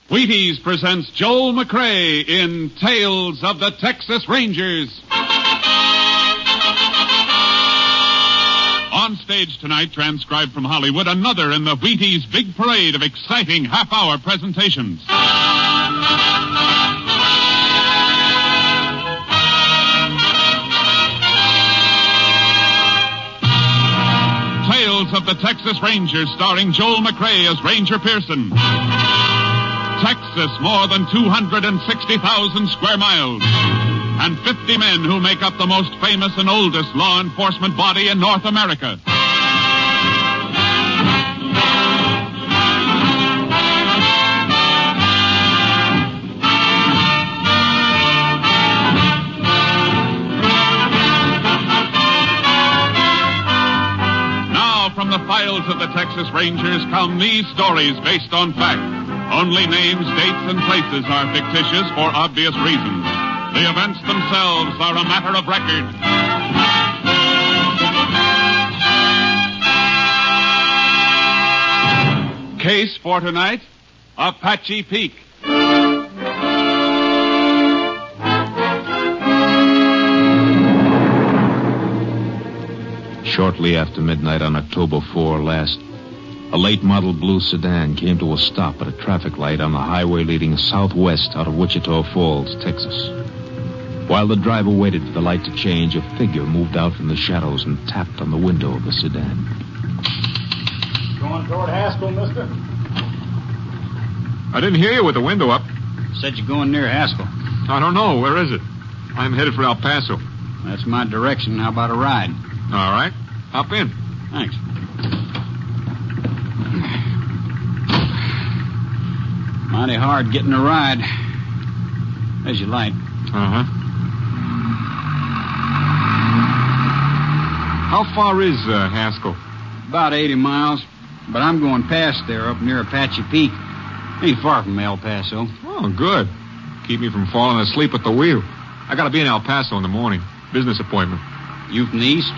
Wheaties presents Joel McCrea in Tales of the Texas Rangers. On stage tonight, transcribed from Hollywood, another in the Wheaties big parade of exciting half-hour presentations. Tales of the Texas Rangers, starring Joel McCrea as Ranger Pearson. Texas, more than 260,000 square miles. And 50 men who make up the most famous and oldest law enforcement body in North America. Now, from the files of the Texas Rangers come these stories based on fact. Only names, dates, and places are fictitious for obvious reasons. The events themselves are a matter of record. Case for tonight, Apache Peak. Shortly after midnight on October 4 last, a late model blue sedan came to a stop at a traffic light on the highway leading southwest out of Wichita Falls, Texas. While the driver waited for the light to change, a figure moved out from the shadows and tapped on the window of the sedan. Going toward Haskell, mister? I didn't hear you with the window up. Said you're going near Haskell. I don't know. Where is it? I'm headed for El Paso. That's my direction. How about a ride? All right. Hop in. Thanks. Mighty hard getting a ride. As you like. Uh-huh. How far is Haskell? About 80 miles. But I'm going past there up near Apache Peak. Ain't far from El Paso. Oh, good. Keep me from falling asleep at the wheel. I gotta be in El Paso in the morning. Business appointment. You from the east?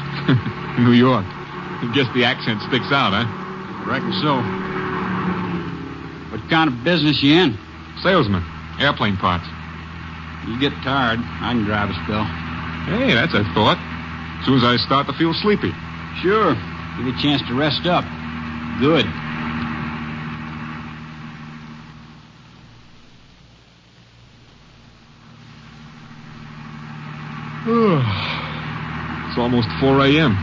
New York. I guess the accent sticks out, huh? Reckon so. What kind of business you in? Salesman. Airplane parts. You get tired, I can drive a spell. Hey, that's a thought. As soon as I start to feel sleepy. Sure. Give you a chance to rest up. Good. It's almost 4 a.m.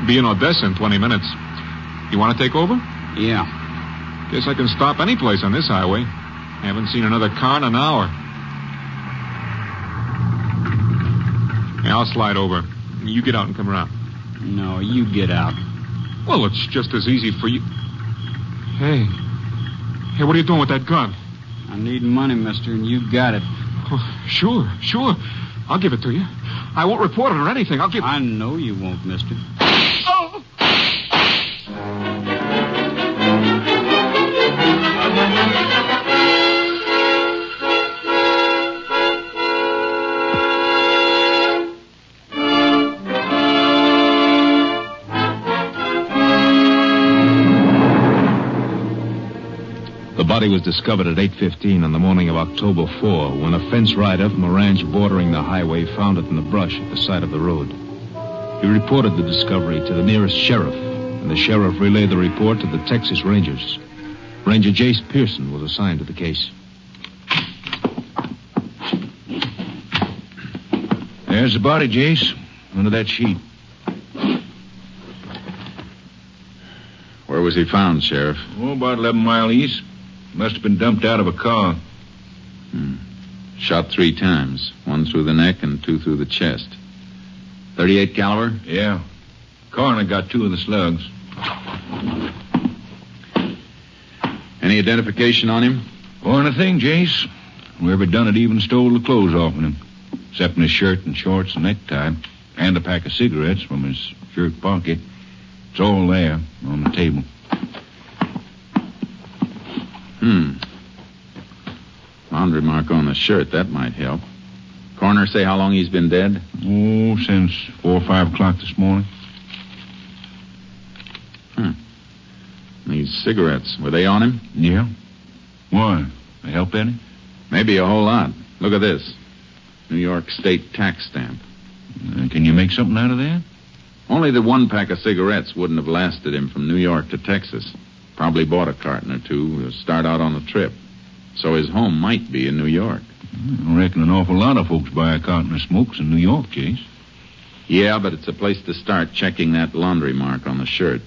Be in Odessa in 20 minutes. You want to take over? Yeah. Guess I can stop any place on this highway. Haven't seen another car in an hour. Yeah, I'll slide over. You get out and come around. No, you get out. Well, it's just as easy for you. Hey, what are you doing with that gun? I need money, mister, and you got it. Oh, sure. I'll give it to you. I won't report it or anything. I know you won't, mister. Oh! The body was discovered at 8:15 on the morning of October 4 when a fence rider from a ranch bordering the highway found it in the brush at the side of the road. He reported the discovery to the nearest sheriff, and the sheriff relayed the report to the Texas Rangers. Ranger Jace Pearson was assigned to the case. There's the body, Jace, under that sheet. Where was he found, Sheriff? Oh, about 11 miles east. Must have been dumped out of a car. Shot 3 times. 1 through the neck and 2 through the chest. 38 caliber? Yeah. Coroner got 2 of the slugs. Any identification on him? Or anything, Jace. Whoever done it even stole the clothes off of him. Except in his shirt and shorts and necktie. And a pack of cigarettes from his shirt pocket. It's all there on the table. Laundry mark on the shirt. That might help. Coroner say how long he's been dead? Oh, since 4 or 5 o'clock this morning. These cigarettes, were they on him? Yeah. Why? Help any? Maybe a whole lot. Look at this. New York State tax stamp. Can you make something out of that? Only the one pack of cigarettes wouldn't have lasted him from New York to Texas. Probably bought a carton or two to start out on the trip. So his home might be in New York. I reckon an awful lot of folks buy a carton of smokes in New York, Jace. Yeah, but it's a place to start checking that laundry mark on the shirt.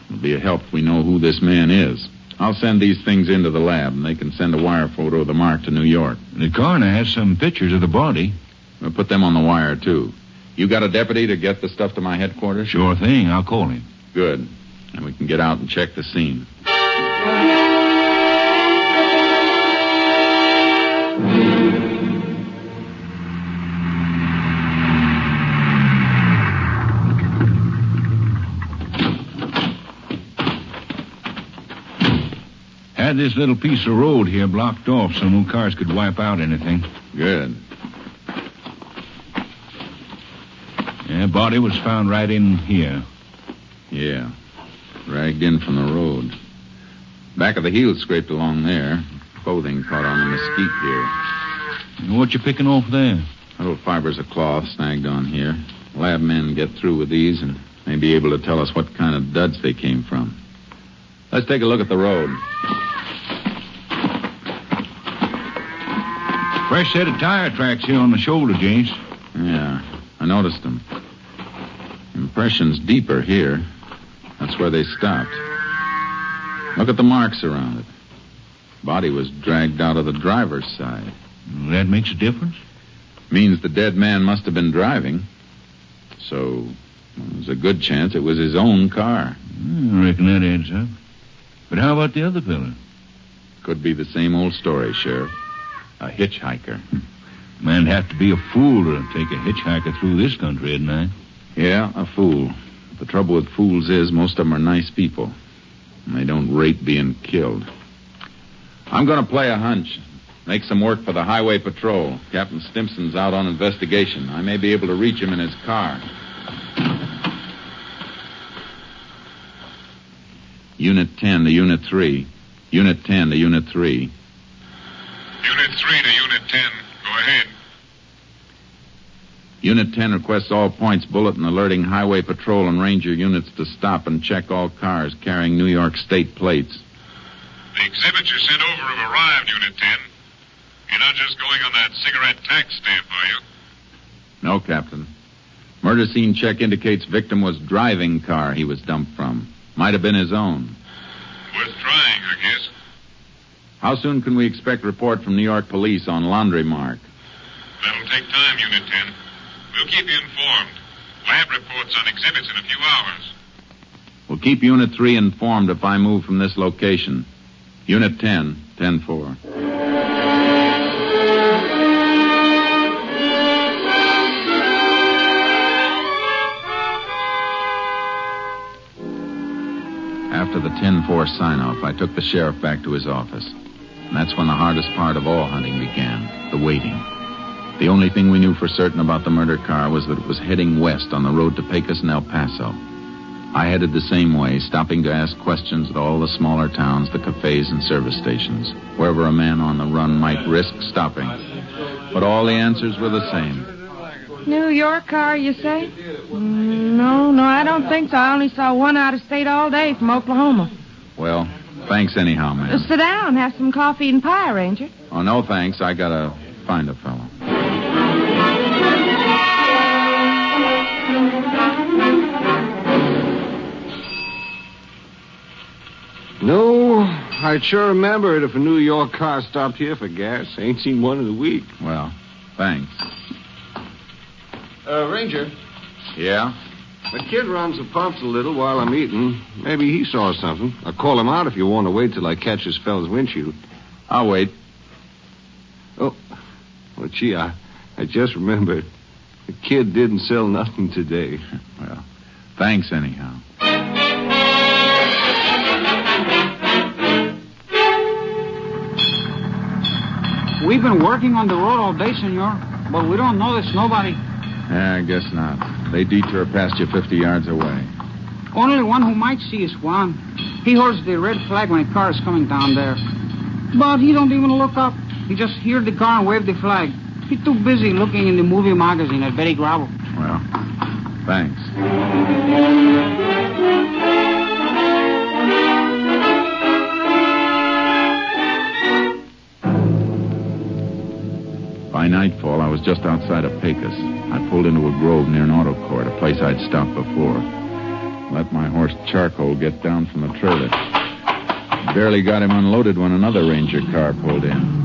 It'll be a help if we know who this man is. I'll send these things into the lab, and they can send a wire photo of the mark to New York. The coroner has some pictures of the body. We'll put them on the wire, too. You got a deputy to get the stuff to my headquarters? Sure thing. I'll call him. Good. And we can get out and check the scene. Had this little piece of road here blocked off so no cars could wipe out anything. Good. Yeah, body was found right in here. Yeah. Dragged in from the road. Back of the heel scraped along there. Clothing caught on the mesquite here. What you picking off there? Little fibers of cloth snagged on here. Lab men get through with these and may be able to tell us what kind of duds they came from. Let's take a look at the road. Fresh set of tire tracks here on the shoulder, Jace. Yeah, I noticed them. Impression's deeper here. That's where they stopped. Look at the marks around it. Body was dragged out of the driver's side. That makes a difference? Means the dead man must have been driving. So, there's a good chance it was his own car. I reckon that adds up. But how about the other fella? Could be the same old story, Sheriff. A hitchhiker. Man'd have to be a fool to take a hitchhiker through this country at night. Yeah, a fool. The trouble with fools is most of them are nice people. And they don't rate being killed. I'm going to play a hunch. Make some work for the highway patrol. Captain Stimson's out on investigation. I may be able to reach him in his car. Unit 10 to Unit 3. Unit 10 to Unit 3. Unit 3 to Unit 10. Go ahead. Unit 10 requests all points bulletin alerting highway patrol and ranger units to stop and check all cars carrying New York State plates. The exhibits you sent over have arrived, Unit 10. You're not just going on that cigarette tax stamp, are you? No, Captain. Murder scene check indicates victim was driving car he was dumped from. Might have been his own. Worth trying, I guess. How soon can we expect report from New York police on laundry mark? That'll take time, Unit 10. We'll keep you informed. Lab reports on exhibits in a few hours. We'll keep Unit 3 informed if I move from this location. Unit 10, 10-4. After the 10-4 sign-off, I took the sheriff back to his office. And that's when the hardest part of all hunting began, the waiting. The only thing we knew for certain about the murder car was that it was heading west on the road to Pecos and El Paso. I headed the same way, stopping to ask questions at all the smaller towns, the cafes and service stations, wherever a man on the run might risk stopping. But all the answers were the same. New York car, you say? No, I don't think so. I only saw one out of state all day from Oklahoma. Well, thanks anyhow, ma'am. Sit down. Have some coffee and pie, Ranger. Oh, no, thanks. I gotta find a fellow. No, I'd sure remember it if a New York car stopped here for gas. Ain't seen one in a week. Well, thanks. Ranger, Yeah? the kid runs the pumps a little while I'm eating. Maybe he saw something. I'll call him out if you want to wait till I catch this fella's windshield. I'll wait. Oh, well, gee, I just remembered. The kid didn't sell nothing today. Well, thanks anyhow. We've been working on the road all day, senor, but we don't notice nobody. Yeah, I guess not. They detour past you 50 yards away. Only one who might see is Juan. He holds the red flag when a car is coming down there. But he don't even look up. He just heard the car and waved the flag. He's too busy looking in the movie magazine at Betty Gravel. Well, thanks. By nightfall, I was just outside of Pecos. I pulled into a grove near an auto court, a place I'd stopped before. Let my horse Charcoal get down from the trailer. Barely got him unloaded when another Ranger car pulled in.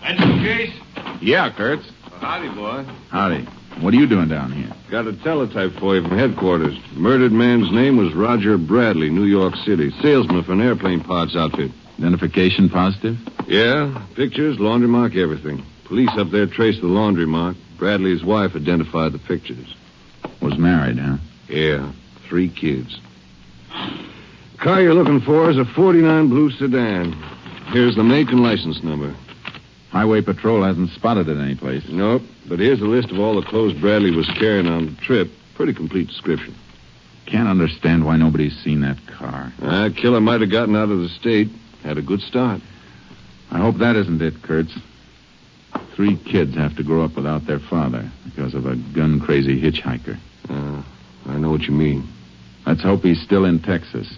That's you, Jace? Yeah, Kurtz. Howdy, boy. Howdy. What are you doing down here? Got a teletype for you from headquarters. Murdered man's name was Roger Bradley, New York City. Salesman for an airplane parts outfit. Identification positive? Yeah, pictures, laundry mark, everything. Police up there traced the laundry mark. Bradley's wife identified the pictures. Was married, huh? Yeah, 3 kids. Car you're looking for is a 49 blue sedan. Here's the make and license number. Highway Patrol hasn't spotted it anyplace. Nope, but here's a list of all the clothes Bradley was carrying on the trip. Pretty complete description. Can't understand why nobody's seen that car. Killer might have gotten out of the state. Had a good start. I hope that isn't it, Kurtz. 3 kids have to grow up without their father because of a gun-crazy hitchhiker. I know what you mean. Let's hope he's still in Texas.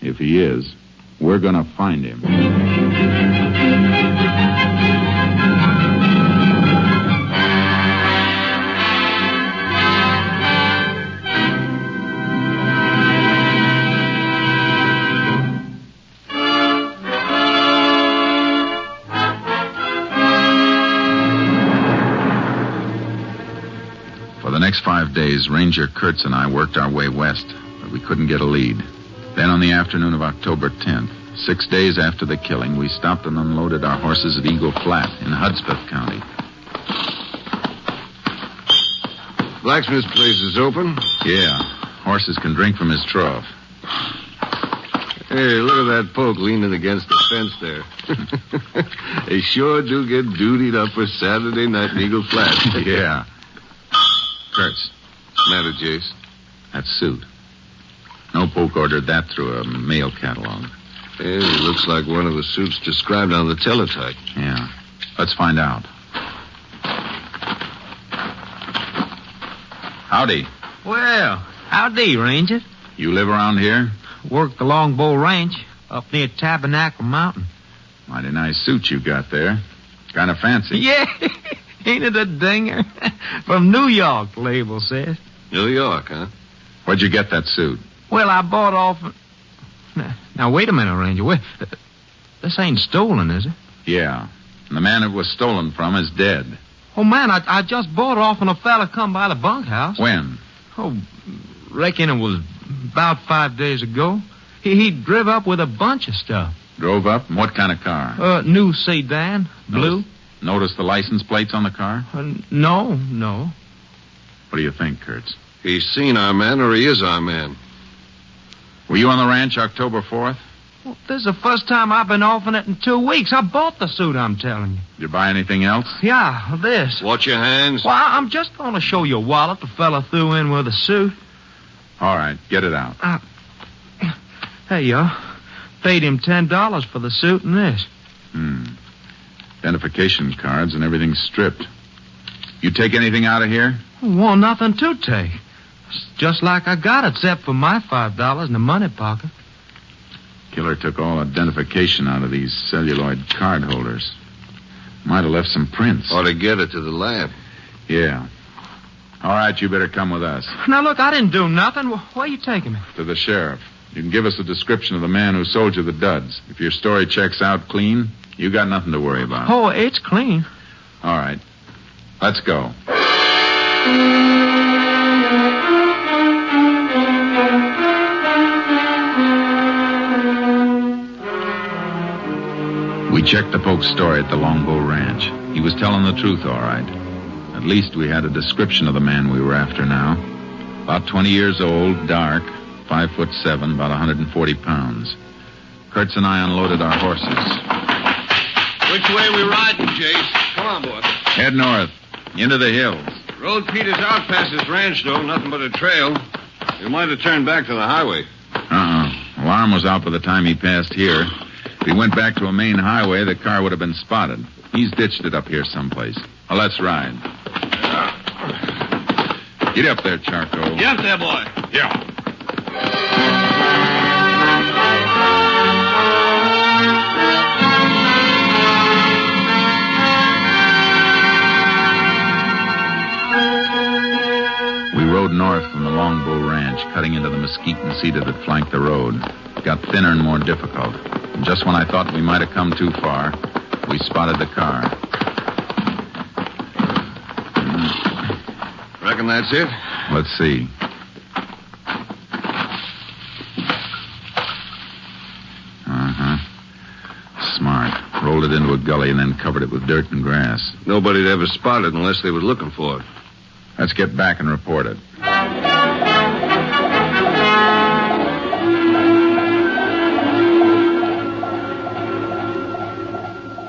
If he is, we're going to find him. For the next 5 days, Ranger Kurtz and I worked our way west, but we couldn't get a lead. Then on the afternoon of October 10th, 6 days after the killing, we stopped and unloaded our horses at Eagle Flat in Hudspeth County. Blacksmith's place is open? Yeah, horses can drink from his trough. Hey, look at that poke leaning against the fence there. They sure do get dutied up for Saturday night in Eagle Flat. Yeah. Kurtz. Matter, Jace? That suit. No poke ordered that through a mail catalog. Hey, it looks like one of the suits described on the teletype. Yeah. Let's find out. Howdy. Well, howdy, Ranger. You live around here? Work the Longbow Ranch up near Tabernacle Mountain. Mighty nice suit you got there. Kind of fancy. Yeah, ain't it a dinger? From New York, the label says. New York, huh? Where'd you get that suit? Well, I bought off... Now, wait a minute, Ranger. This ain't stolen, is it? Yeah. And the man it was stolen from is dead. Oh, man, I just bought it off when a fella come by the bunkhouse. When? Oh, reckon it was about 5 days ago. He drove up with a bunch of stuff. Drove up? What kind of car? New sedan, blue. Notice the license plates on the car? No. What do you think, Kurtz? He's seen our man or he is our man. Were you on the ranch October 4th? Well, this is the first time I've been off in it in 2 weeks. I bought the suit, I'm telling you. Did you buy anything else? Yeah, this. Watch your hands. Well, I'm just going to show you a wallet the fella threw in with the suit. All right, get it out. There you are. Paid him $10 for the suit and this. Identification cards and everything stripped. You take anything out of here? Well, nothing to take. It's just like I got it, except for my $5 in the money pocket. Killer took all identification out of these celluloid card holders. Might have left some prints. Ought to get it to the lab. Yeah. All right, you better come with us. Now, look, I didn't do nothing. Where are you taking me? To the sheriff. You can give us a description of the man who sold you the duds. If your story checks out clean, you got nothing to worry about. Oh, it's clean. All right. Let's go. We checked the poke's story at the Longbow Ranch. He was telling the truth, all right. At least we had a description of the man we were after now. About 20 years old, dark, 5'7", about 140 pounds. Kurtz and I unloaded our horses. Which way we riding, Jace? Come on, boy. Head north, into the hills. Road peters out past this ranch, though. Nothing but a trail. You might have turned back to the highway. Alarm was out by the time he passed here. If he went back to a main highway, the car would have been spotted. He's ditched it up here someplace. Well, let's ride. Get up there, Charcoal. Yes, there, boy. Yeah. We rode north from the Longbow Ranch, cutting into the mesquite and cedar that flanked the road. It got thinner and more difficult. And just when I thought we might have come too far, we spotted the car. Reckon that's it? Let's see. Smart. Rolled it into a gully and then covered it with dirt and grass. Nobody'd ever spot it unless they were looking for it. Let's get back and report it.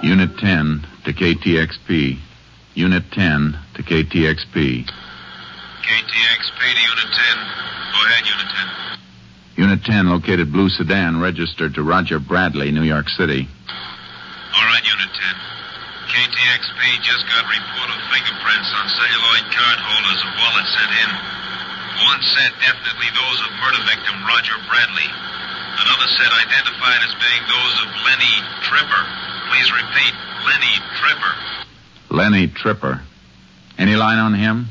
Unit 10 to KTXP. Unit 10 to KTXP. KTXP to Unit 10. Go ahead, Unit 10. Unit 10 located blue sedan registered to Roger Bradley, New York City. All right, Unit 10. KTXP just got report of fingerprints on celluloid card holders of wallets sent in. One set definitely those of murder victim Roger Bradley. Another set identified as being those of Lenny Tripper. Please repeat, Lenny Tripper. Lenny Tripper. Any line on him?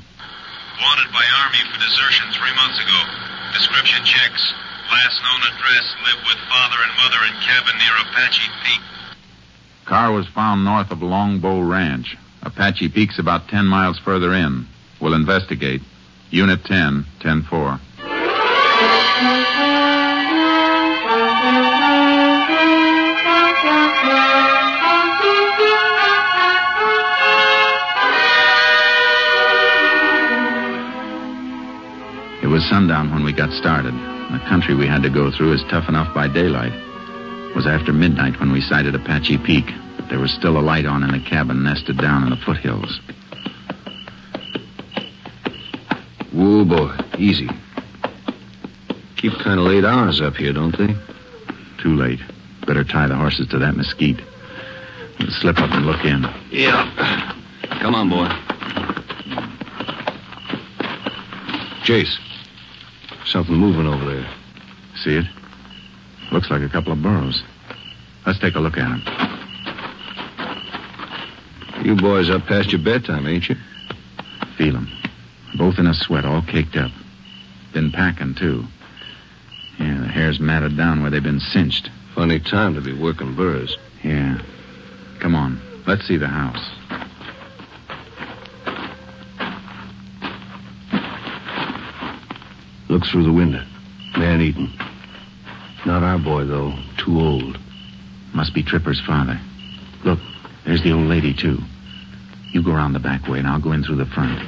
Wanted by Army for desertion 3 months ago. Description checks. Last known address, lived with father and mother in cabin near Apache Peak. Car was found north of Longbow Ranch. Apache Peak's about 10 miles further in. We'll investigate. Unit 10, 10-4. It was sundown when we got started. The country we had to go through is tough enough by daylight. It was after midnight when we sighted Apache Peak. There was still a light on in the cabin nested down in the foothills. Whoa, boy. Easy. Keep kind of late hours up here, don't they? Too late. Better tie the horses to that mesquite. We'll slip up and look in. Yeah. Come on, boy. Jace. Something moving over there. See it? Looks like a couple of burros. Let's take a look at them. You boys up past your bedtime, ain't you? Feel them. Both in a sweat, all caked up. Been packing, too. Yeah, the hair's matted down where they've been cinched. Funny time to be working burros. Yeah. Come on. Let's see the house. Look through the window. Man-eaten. Not our boy, though. Too old. Must be Tripper's father. Look, there's the old lady, too. You go around the back way, and I'll go in through the front.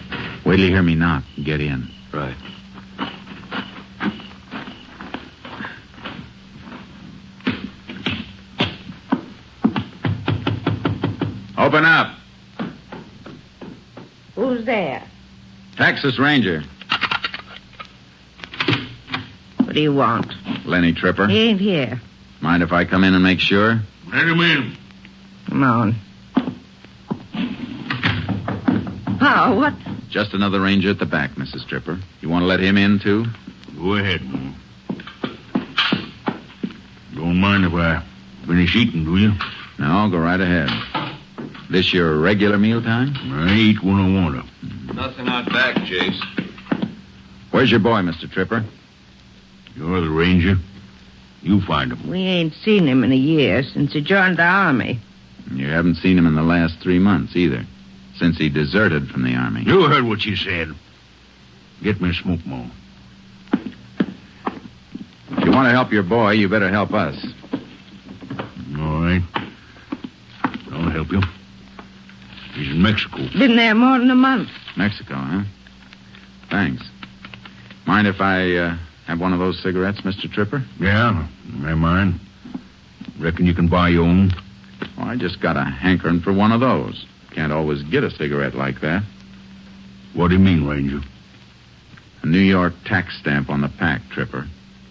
Wait till you hear me knock and get in. Right. Open up. Who's there? Texas Ranger. What do you want? Lenny Tripper. He ain't here. Mind if I come in and make sure? Let him in. Come on. Oh, what? Just another ranger at the back, Mrs. Tripper. You want to let him in, too? Go ahead, man. Don't mind if I finish eating, do you? No, go right ahead. This your regular mealtime? I eat when I want to. Nothing out back, Jace. Where's your boy, Mr. Tripper? You're the ranger. You find him. We ain't seen him in a year since he joined the Army. You haven't seen him in the last 3 months, either. Since he deserted from the Army. You heard what she said. Get me a smoke, Mo. If you want to help your boy, you better help us. All right. I'll help you. He's in Mexico. Been there more than a month. Mexico, huh? Thanks. Mind if I have one of those cigarettes, Mr. Tripper? Yeah, I mind. Reckon you can buy your own? Well, I just got a hankering for one of those. Can't always get a cigarette like that. What do you mean, Ranger? A New York tax stamp on the pack, Tripper.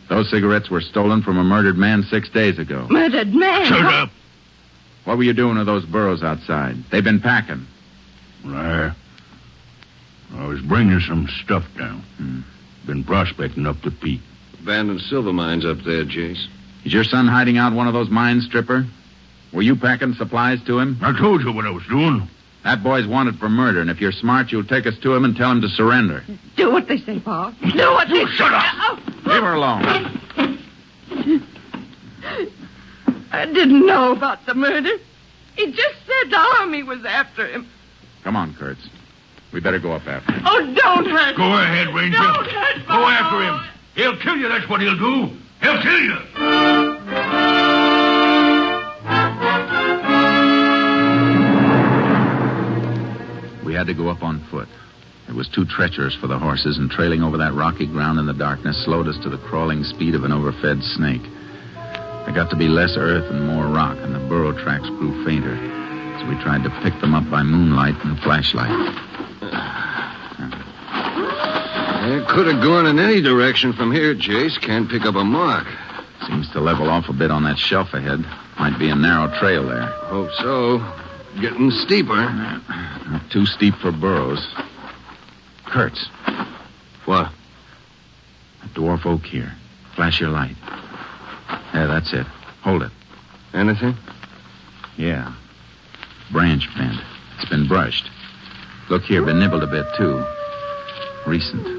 Those cigarettes were stolen from a murdered man 6 days ago. Murdered man? Shut up. What were you doing with those burros outside? They've been packing. I was bringing some stuff down. Been prospecting up the peak. Abandoned silver mines up there, Jace. Is your son hiding out one of those mines, Tripper? Were you packing supplies to him? I told you what I was doing. That boy's wanted for murder, and if you're smart, you'll take us to him and tell him to surrender. Do what they say, Pa. Do what they say. Shut up. Leave her alone. I didn't know about the murder. He just said the army was after him. Come on, Kurtz. We better go up after him. Oh, don't hurt Go ahead, Ranger. Don't hurt Go after him. He'll kill you, that's what he'll do. He'll kill you. We had to go up on foot. It was too treacherous for the horses, and trailing over that rocky ground in the darkness slowed us to the crawling speed of an overfed snake. There got to be less earth and more rock, and the burro tracks grew fainter. So we tried to pick them up by moonlight and flashlight. It could have gone in any direction from here, Jace. Can't pick up a mark. Seems to level off a bit on that shelf ahead. Might be a narrow trail there. Hope so. Getting steeper. Not too steep for burros. Kurtz. What? A dwarf oak here. Flash your light. Yeah, that's it. Hold it. Anything? Yeah. Branch bent. It's been brushed. Look here, been nibbled a bit, too. Recent.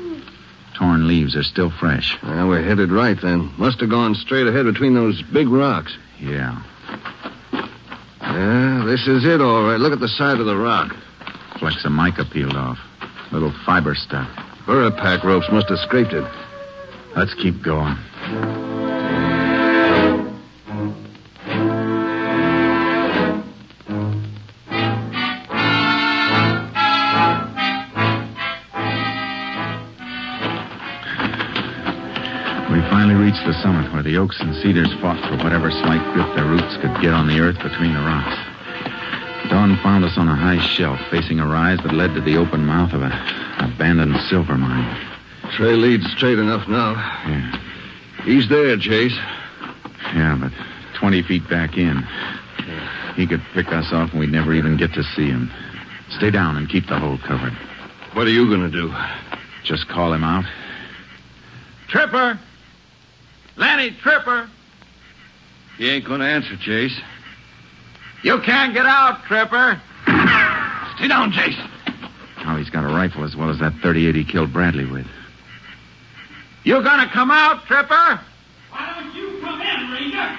Torn leaves are still fresh. Well, we're headed right, then. Must have gone straight ahead between those big rocks. Yeah. Yeah, this is it, all right. Look at the side of the rock. Flecks of mica peeled off. Little fiber stuff. Burra pack ropes must have scraped it. Let's keep going. We finally reached the summit where the oaks and cedars fought for whatever slight grip their roots could get on the earth between the rocks. Dawn found us on a high shelf facing a rise that led to the open mouth of an abandoned silver mine. Trail leads straight enough now. Yeah. He's there, Jace. Yeah, but 20 feet back in. He could pick us off and we'd never even get to see him. Stay down and keep the hole covered. What are you going to do? Just call him out. Tripper! Lanny, Tripper! He ain't going to answer, Jace. You can't get out, Tripper. Stay down, Jace. Now he's got a rifle as well as that .38 he killed Bradley with. You gonna come out, Tripper? Why don't you come in, Ranger?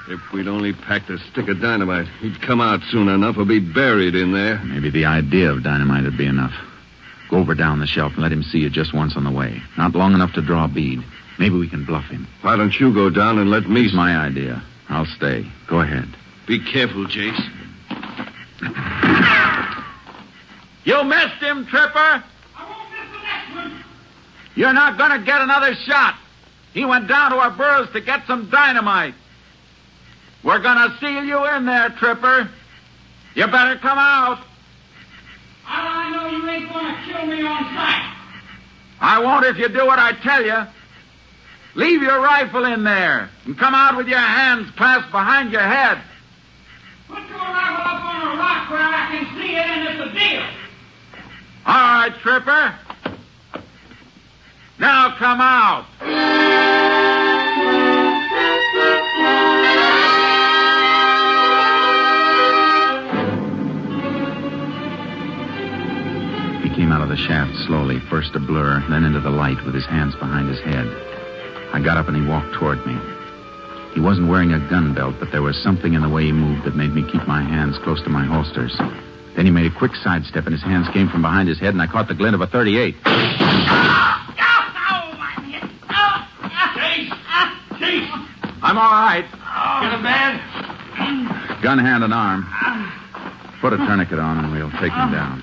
If we'd only packed a stick of dynamite, he'd come out soon enough or be buried in there. Maybe the idea of dynamite would be enough. Go over down the shelf and let him see you just once on the way. Not long enough to draw a bead. Maybe we can bluff him. Why don't you go down and let me... It's my idea. I'll stay. Go ahead. Be careful, Jace. You missed him, Tripper. I won't miss the next one. You're not gonna get another shot. He went down to our burrows to get some dynamite. We're gonna seal you in there, Tripper. You better come out. How do I know you ain't gonna kill me on sight? I won't if you do what I tell you. Leave your rifle in there and come out with your hands clasped behind your head. Put your rifle up on a rock where I can see it and it's a deal. All right, Tripper. Now come out. He came out of the shaft slowly, first a blur, then into the light with his hands behind his head. I got up and he walked toward me. He wasn't wearing a gun belt, but there was something in the way he moved that made me keep my hands close to my holsters. Then he made a quick sidestep and his hands came from behind his head and I caught the glint of a .38. Jace! I'm all right. Get him, man? Gun, hand, and arm. Put a tourniquet on and we'll take him down.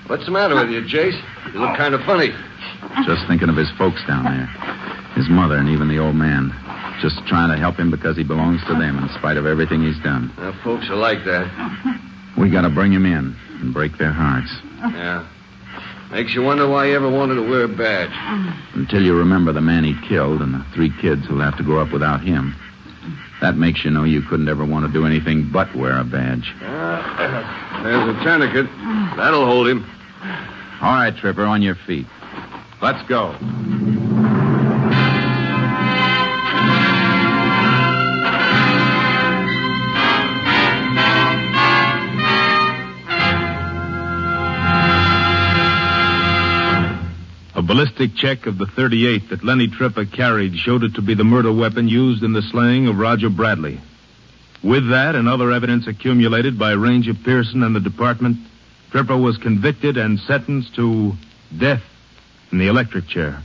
What's the matter with you, Jace? You look kind of funny. Just thinking of his folks down there. His mother and even the old man. Just trying to help him because he belongs to them in spite of everything he's done. Folks are like that. We gotta bring him in and break their hearts. Yeah. Makes you wonder why he ever wanted to wear a badge. Until you remember the man he killed and the 3 kids who'll have to grow up without him. That makes you know you couldn't ever want to do anything but wear a badge. There's a tourniquet. That'll hold him. All right, Tripper, on your feet. Let's go. A ballistic check of the .38 that Lenny Tripper carried showed it to be the murder weapon used in the slaying of Roger Bradley. With that and other evidence accumulated by Ranger Pearson and the department, Tripper was convicted and sentenced to death in the electric chair.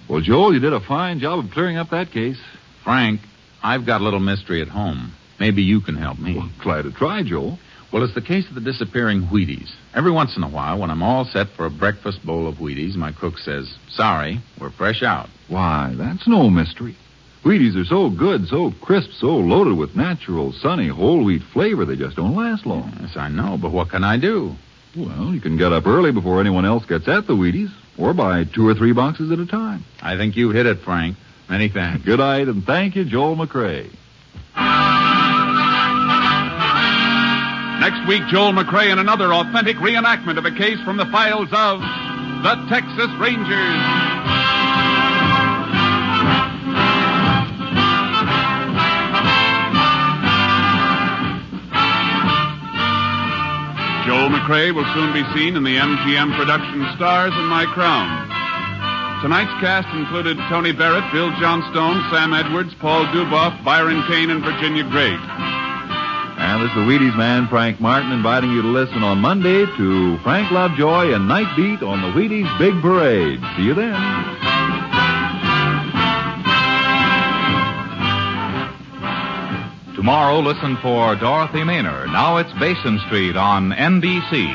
Well, Joel, you did a fine job of clearing up that case. Frank, I've got a little mystery at home. Maybe you can help me. Well, glad to try, Joel. Well, it's the case of the disappearing Wheaties. Every once in a while, when I'm all set for a breakfast bowl of Wheaties, my cook says, "Sorry, we're fresh out." Why, that's no mystery. Wheaties are so good, so crisp, so loaded with natural, sunny, whole wheat flavor, they just don't last long. Yes, I know, but what can I do? Well, you can get up early before anyone else gets at the Wheaties, or buy 2 or 3 boxes at a time. I think you hit it, Frank. Many thanks. Good night, and thank you, Joel McCrea. Next week, Joel McCrea in another authentic reenactment of a case from the files of the Texas Rangers. Joel McCrea will soon be seen in the MGM production Stars in My Crown. Tonight's cast included Tony Barrett, Bill Johnstone, Sam Edwards, Paul Duboff, Byron Kane, and Virginia Gregg. And this is the Wheaties man, Frank Martin, inviting you to listen on Monday to Frank Lovejoy and Night Beat on the Wheaties Big Parade. See you then. Tomorrow, listen for Dorothy Maynard. Now it's Basin Street on NBC.